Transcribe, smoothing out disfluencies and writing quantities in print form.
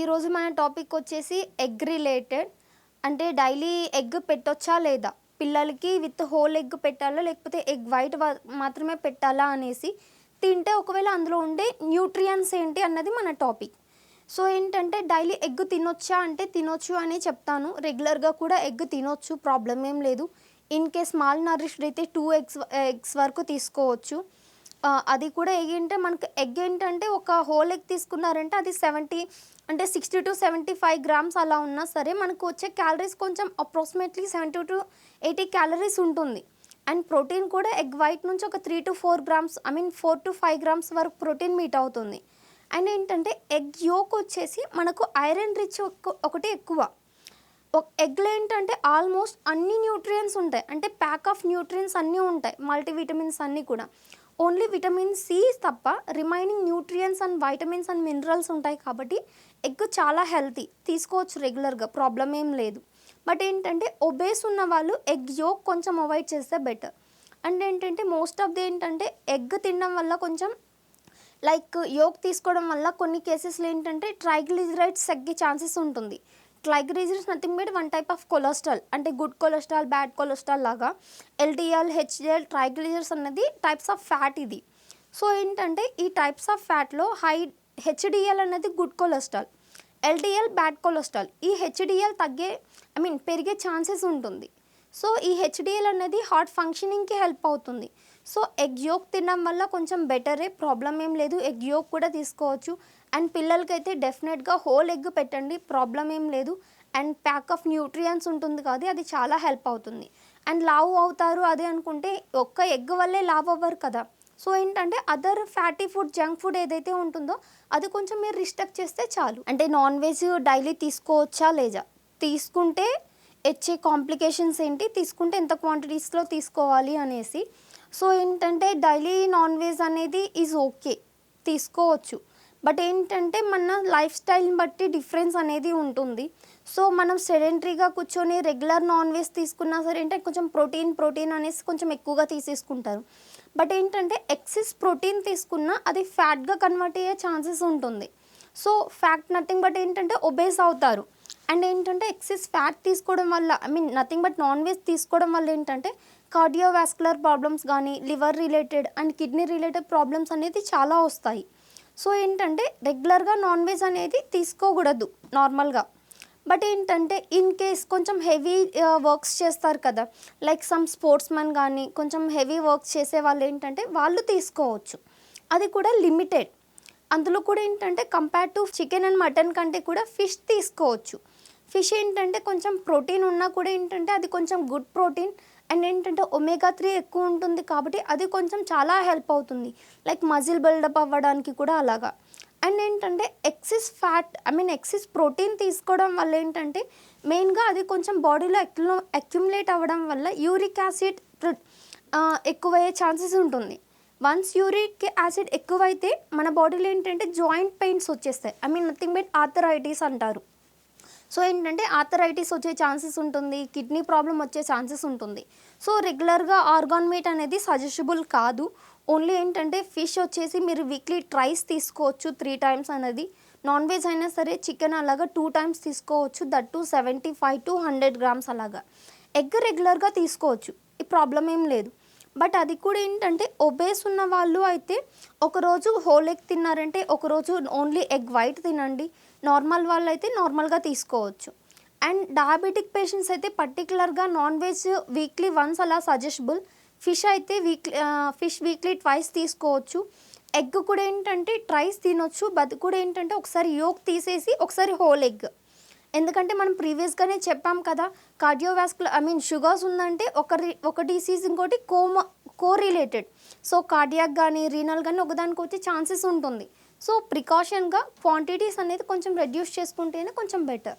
ఈరోజు మన టాపిక్ వచ్చేసి ఎగ్ రిలేటెడ్. అంటే డైలీ ఎగ్ పెట్టొచ్చా లేదా, పిల్లలకి విత్ హోల్ ఎగ్ పెట్టాలా లేకపోతే ఎగ్ వైట్ మాత్రమే పెట్టాలా అనేసి, తింటే ఒకవేళ అందులో ఉండే న్యూట్రియన్స్ ఏంటి అన్నది మన టాపిక్. సో ఏంటంటే డైలీ ఎగ్ తినొచ్చా అంటే తినొచ్చు అని చెప్తాను. రెగ్యులర్గా కూడా ఎగ్ తినొచ్చు, ప్రాబ్లం ఏం లేదు. ఇన్ కేస్ మాల్ నరిష్డ్ అయితే 2 ఎగ్స్ వరకు తీసుకోవచ్చు. అది కూడా ఏంటంటే మనకు ఎగ్ ఏంటంటే ఒక హోల్ ఎగ్ తీసుకున్నారంటే అది 60 to 75 గ్రామ్స్ అలా ఉన్నా సరే మనకు వచ్చే క్యాలరీస్ కొంచెం అప్రాక్సిమేట్లీ 70 to 80 క్యాలరీస్ ఉంటుంది. అండ్ ప్రోటీన్ కూడా ఎగ్ వైట్ నుంచి ఒక 3 to 4 గ్రామ్స్ 4 to 5 గ్రామ్స్ వరకు ప్రోటీన్ మీట్ అవుతుంది. అండ్ ఏంటంటే ఎగ్ యోక్ వచ్చేసి మనకు ఐరన్ రిచ్ ఒకటి ఎక్కువ. ఎగ్లో ఏంటంటే ఆల్మోస్ట్ అన్ని న్యూట్రియన్స్ ఉంటాయి, అంటే ప్యాక్ ఆఫ్ న్యూట్రియన్స్ అన్నీ ఉంటాయి, మల్టీవిటమిన్స్ అన్నీ కూడా. ఓన్లీ విటమిన్ సి తప్ప remaining nutrients and vitamins and minerals ఉంటాయి. కాబట్టి ఎగ్ చాలా హెల్తీ, తీసుకోవచ్చు రెగ్యులర్గా, ప్రాబ్లం ఏం లేదు. బట్ ఏంటంటే ఒబేస్ ఉన్న వాళ్ళు ఎగ్ యోక్ కొంచెం అవాయిడ్ చేస్తే బెటర్. అండ్ ఏంటంటే మోస్ట్ ఆఫ్ ది ఏంటంటే ఎగ్ తినడం వల్ల కొంచెం లైక్ యోక్ తీసుకోవడం వల్ల కొన్ని కేసెస్లో ఏంటంటే ట్రైగ్లిజరైడ్స్ తగ్గే ఛాన్సెస్ ఉంటుంది. Triglycerides nothing but one type of cholesterol, అంటే గుడ్ కొలెస్ట్రాల్, బ్యాడ్ కొలెస్ట్రాల్ లాగా. ఎల్డిఎల్, హెచ్డిఎల్, ట్రైగ్లిజరైడ్స్ అన్నది టైప్స్ ఆఫ్ ఫ్యాట్ ఇది. సో ఏంటంటే ఈ టైప్స్ ఆఫ్ ఫ్యాట్లో హెచ్డిఎల్ అనేది good cholesterol, LDL bad cholesterol. ఈ హెచ్డిఎల్ పెరిగే ఛాన్సెస్ ఉంటుంది. సో ఈ హెచ్డిఎల్ అనేది హార్ట్ ఫంక్షనింగ్కి హెల్ప్ అవుతుంది. సో ఎగ్ యోక్ తినడం వల్ల కొంచెం బెటరే, ప్రాబ్లం ఏం లేదు. ఎగ్ యోక్ కూడా తీసుకోవచ్చు. అండ్ పిల్లలకైతే డెఫినెట్గా హోల్ ఎగ్ పెట్టండి, ప్రాబ్లం ఏం లేదు. అండ్ ప్యాక్ ఆఫ్ న్యూట్రియన్స్ ఉంటుంది కదా, అది చాలా హెల్ప్ అవుతుంది. అండ్ లావు అవుతారు అదే అనుకుంటే ఒక్క ఎగ్ వల్లే లావు అవ్వరు కదా. సో ఏంటంటే other fatty food, junk food ఏదైతే ఉంటుందో అది కొంచెం మీరు రిస్ట్రిక్ట్ చేస్తే చాలు. అంటే నాన్ వెజ్ డైలీ తీసుకోవచ్చా లేదా, తీసుకుంటే వచ్చే కాంప్లికేషన్స్ ఏంటి, తీసుకుంటే ఎంత క్వాంటిటీస్లో తీసుకోవాలి అనేసి. సో ఏంటంటే డైలీ నాన్ వెజ్ అనేది ఈజ్ ఓకే, తీసుకోవచ్చు. బట్ ఏంటంటే మన లైఫ్ స్టైల్ని బట్టి డిఫరెన్స్ అనేది ఉంటుంది. సో మనం సెడెంటరీగా కూర్చొని రెగ్యులర్ నాన్ వెజ్ తీసుకున్నా సరే ఏంటంటే కొంచెం ప్రోటీన్ అనేసి కొంచెం ఎక్కువగా తీసేసుకుంటారు. బట్ ఏంటంటే ఎక్సెస్ ప్రోటీన్ తీసుకున్నా అది ఫ్యాట్గా కన్వర్ట్ అయ్యే ఛాన్సెస్ ఉంటుంది. సో ఫ్యాట్ నథింగ్ బట్ ఏంటంటే ఒబేస్ అవుతారు. అండ్ ఏంటంటే ఎక్సెస్ ఫ్యాట్ తీసుకోవడం వల్ల నథింగ్ బట్ నాన్ వెజ్ తీసుకోవడం వల్ల ఏంటంటే కార్డియోవాస్కులర్ ప్రాబ్లమ్స్ కానీ, liver related and kidney related problems అనేది చాలా వస్తాయి. సో ఏంటంటే రెగ్యులర్గా నాన్ వెజ్ అనేది తీసుకోకూడదు నార్మల్గా. బట్ ఏంటంటే ఇన్ కేస్ కొంచెం హెవీ వర్క్స్ చేస్తారు కదా, లైక్ సమ్ స్పోర్ట్స్ మెన్ కానీ కొంచెం హెవీ వర్క్స్ చేసే వాళ్ళు ఏంటంటే వాళ్ళు తీసుకోవచ్చు, అది కూడా లిమిటెడ్. అందులో కూడా ఏంటంటే compare to chicken and mutton కంటే కూడా ఫిష్ తీసుకోవచ్చు. ఫిష్ ఏంటంటే కొంచెం ప్రోటీన్ ఉన్నా కూడా ఏంటంటే అది కొంచెం గుడ్ ప్రోటీన్. అండ్ ఏంటంటే ఒమేగా 3 ఎక్కువ ఉంటుంది కాబట్టి అది కొంచెం చాలా హెల్ప్ అవుతుంది, లైక్ మజిల్ బిల్డప్ అవ్వడానికి కూడా అలాగా. అండ్ ఏంటంటే ఎక్సెస్ ఎక్సెస్ ప్రోటీన్ తీసుకోవడం వల్ల ఏంటంటే మెయిన్గా అది కొంచెం బాడీలో అక్యుములేట్ అవ్వడం వల్ల యూరిక్ యాసిడ్ ఎక్కువయ్యే ఛాన్సెస్ ఉంటుంది. వన్స్ యూరిక్ యాసిడ్ ఎక్కువైతే మన బాడీలో ఏంటంటే జాయింట్ పెయిన్స్ వచ్చేస్తాయి, నథింగ్ బట్ ఆర్థరైటిస్ అంటారు. సో ఏంటంటే ఆర్థరైటిస్ వచ్చే ఛాన్సెస్ ఉంటుంది, కిడ్నీ ప్రాబ్లం వచ్చే ఛాన్సెస్ ఉంటుంది. సో రెగ్యులర్గా ఆర్గాన్ మీట్ అనేది సజెషబుల్ కాదు. ఓన్లీ ఏంటంటే ఫిష్ వచ్చేసి మీరు వీక్లీ ట్రైస్ తీసుకోవచ్చు, 3 times అనేది. నాన్ వెజ్ అయినా సరే చికెన్ అలాగా 2 times తీసుకోవచ్చు, దట్ టు 75 to 100 grams అలాగా. ఎగ్ రెగ్యులర్గా తీసుకోవచ్చు, ఈ ప్రాబ్లం ఏం లేదు. బట్ అది కూడా ఏంటంటే ఒబేస్ ఉన్న వాళ్ళు అయితే ఒకరోజు హోల్ ఎగ్ తిన్నారంటే ఒకరోజు ఓన్లీ ఎగ్ వైట్ తినండి. నార్మల్ వాళ్ళు అయితే నార్మల్గా తీసుకోవచ్చు. అండ్ డయాబెటిక్ పేషెంట్స్ అయితే పర్టికులర్గా నాన్ వెజ్ వీక్లీ వన్స్ అలా సజెషబుల్. ఫిష్ అయితే ఫిష్ వీక్లీ ట్వైస్ తీసుకోవచ్చు. ఎగ్ కూడా ఏంటంటే ట్రైస్ తినొచ్చు, బట్ కూడా ఏంటంటే ఒకసారి యోక్ తీసేసి ఒకసారి హోల్ ఎగ్. ఎందుకంటే మనం ప్రీవియస్గానే చెప్పాం కదా, కార్డియోవాస్కులర్ షుగర్స్ ఉందంటే ఒక డిసీజ్ ఇంకోటి కోరిలేటెడ్. సో కార్డియాక్ కానీ రీనల్ కానీ ఒకదానికి వచ్చే ఛాన్సెస్ ఉంటుంది. సో ప్రికాషన్గా క్వాంటిటీస్ అనేది కొంచెం రెడ్యూస్ చేసుకుంటేనే కొంచెం బెటర్.